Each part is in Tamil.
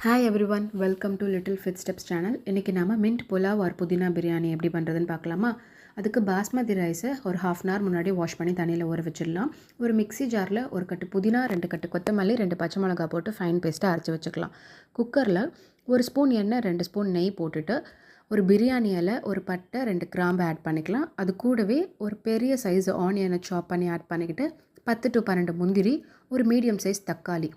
Hi everyone, welcome to little fit steps channel. இன்றைக்கி நம்ம மின்ட் புலாவ் ஆர் புதினா பிரியாணி எப்படி பண்ணுறதுன்னு பார்க்கலாமா? அதுக்கு பாஸ்மதி ரைஸை ஒரு ½ அன் ஹவர் முன்னாடி வாஷ் பண்ணி தண்ணியில் ஊற வச்சிடலாம். ஒரு மிக்ஸி ஜாரில் ஒரு கட்டு புதினா, 2 கட்டு கொத்தமல்லி, 2 பச்சை மிளகா போட்டு ஃபைன் பேஸ்ட்டாக அரைச்சி வச்சுக்கலாம். குக்கரில் 1 ஸ்பூன் எண்ணெய், 2 ஸ்பூன் நெய் போட்டுட்டு ஒரு பிரியாணி இலை, ஒரு பட்டை, 2 கிராம்பு ஆட் பண்ணிக்கலாம். அது கூடவே ஒரு பெரிய சைஸ் ஆனியனை சாப் பண்ணி ஆட் பண்ணிக்கிட்டு 10 to 12 முந்திரி, ஒரு மீடியம் சைஸ் தக்காளி,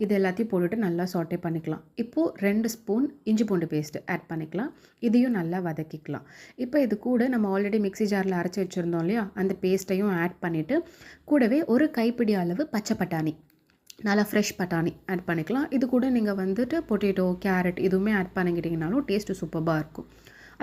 இது எல்லாத்தையும் போட்டுட்டு நல்லா சாட்டே பண்ணிக்கலாம். இப்போது 2 ஸ்பூன் இஞ்சி பூண்டு பேஸ்ட்டு ஆட் பண்ணிக்கலாம். இதையும் நல்லா வதக்கிக்கலாம். இப்போ இது கூட நம்ம ஆல்ரெடி மிக்ஸி ஜாரில் அரைச்சி வச்சுருந்தோம் இல்லையா, அந்த பேஸ்ட்டையும் ஆட் பண்ணிவிட்டு கூடவே ஒரு கைப்பிடி அளவு பச்சை பட்டாணி, நல்லா ஃப்ரெஷ் பட்டாணி ஆட் பண்ணிக்கலாம். இது கூட நீங்கள் வந்துட்டு பொட்டேட்டோ, கேரட் இதுவுமே ஆட் பண்ணிக்கிட்டிங்கனாலும் டேஸ்ட்டு சூப்பராக இருக்கும்.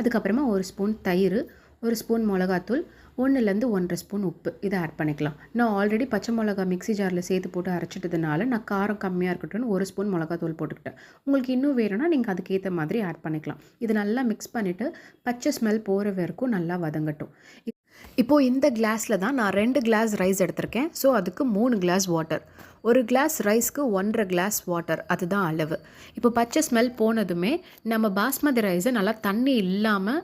அதுக்கப்புறமா 1 ஸ்பூன் தயிர், 1 ஸ்பூன் மிளகாத்தூள், 1லேருந்து 1½ ஸ்பூன் உப்பு, இதை ஆட் பண்ணிக்கலாம். நான் ஆல்ரெடி பச்சை மிளகா மிக்ஸி ஜாரில் சேர்த்து போட்டு அரைச்சிட்டதுனால நான் காரம் கம்மியாக இருக்கட்டும்னு 1 ஸ்பூன் மிளகாத்தூள் போட்டுக்கிட்டேன். உங்களுக்கு இன்னும் வேணும்னா நீங்கள் அதுக்கேற்ற மாதிரி ஆட் பண்ணிக்கலாம். இது நல்லா மிக்ஸ் பண்ணிவிட்டு பச்சை ஸ்மெல் போகிற வரைக்கும் நல்லா வதங்கட்டும். இப்போது இந்த கிளாஸில் தான் நான் 2 கிளாஸ் ரைஸ் எடுத்திருக்கேன். ஸோ அதுக்கு 3 கிளாஸ் வாட்டர். ஒரு கிளாஸ் ரைஸ்க்கு 1½ கிளாஸ் வாட்டர், அதுதான் அளவு. இப்போ பச்சை ஸ்மெல் போனதுமே நம்ம பாஸ்மதி ரைஸை நல்லா தண்ணி இல்லாமல்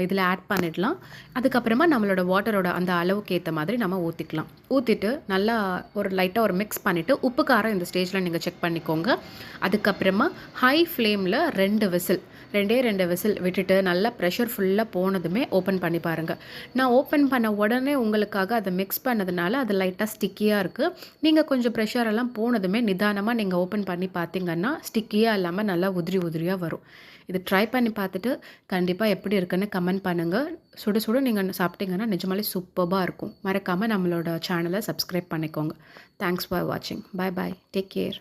இதில் ஆட் பண்ணிடலாம். அதுக்கப்புறமா நம்மளோட வாட்டரோட அந்த அளவுக்கு ஏற்ற மாதிரி நம்ம ஊற்றிக்கலாம். ஊற்றிட்டு நல்லா ஒரு லைட்டாக ஒரு மிக்ஸ் பண்ணிவிட்டு உப்பு காரம் இந்த ஸ்டேஜில் நீங்கள் செக் பண்ணிக்கோங்க. அதுக்கப்புறமா ஹை ஃப்ளேமில் 2 விசில் விட்டுட்டு நல்லா ப்ரெஷர் ஃபுல்லாக போனதுமே ஓப்பன் பண்ணி பாருங்கள். நான் ஓப்பன் பண்ண உடனே உங்களுக்காக அதை மிக்ஸ் பண்ணதுனால அது லைட்டாக ஸ்டிக்கியாக இருக்குது. நீங்கள் கொஞ்சம் ப்ரெஷரெல்லாம் போனதுமே நிதானமாக நீங்கள் ஓப்பன் பண்ணி பார்த்தீங்கன்னா ஸ்டிக்கியாக இல்லாமல் நல்லா உதிரியாக வரும். இது ட்ரை பண்ணி பார்த்துட்டு கண்டிப்பாக எப்படி இருக்குன்னு கமெண்ட் பண்ணுங்கள். சுட சுட நீங்கள் சாப்பிட்டீங்கன்னா நிஜமாலே சூப்பராக இருக்கும். மறக்காமல் நம்மளோட சேனலை சப்ஸ்கிரைப் பண்ணிக்கோங்க. தேங்க்ஸ் ஃபார் வாட்சிங். பாய் பாய், டேக் கேர்.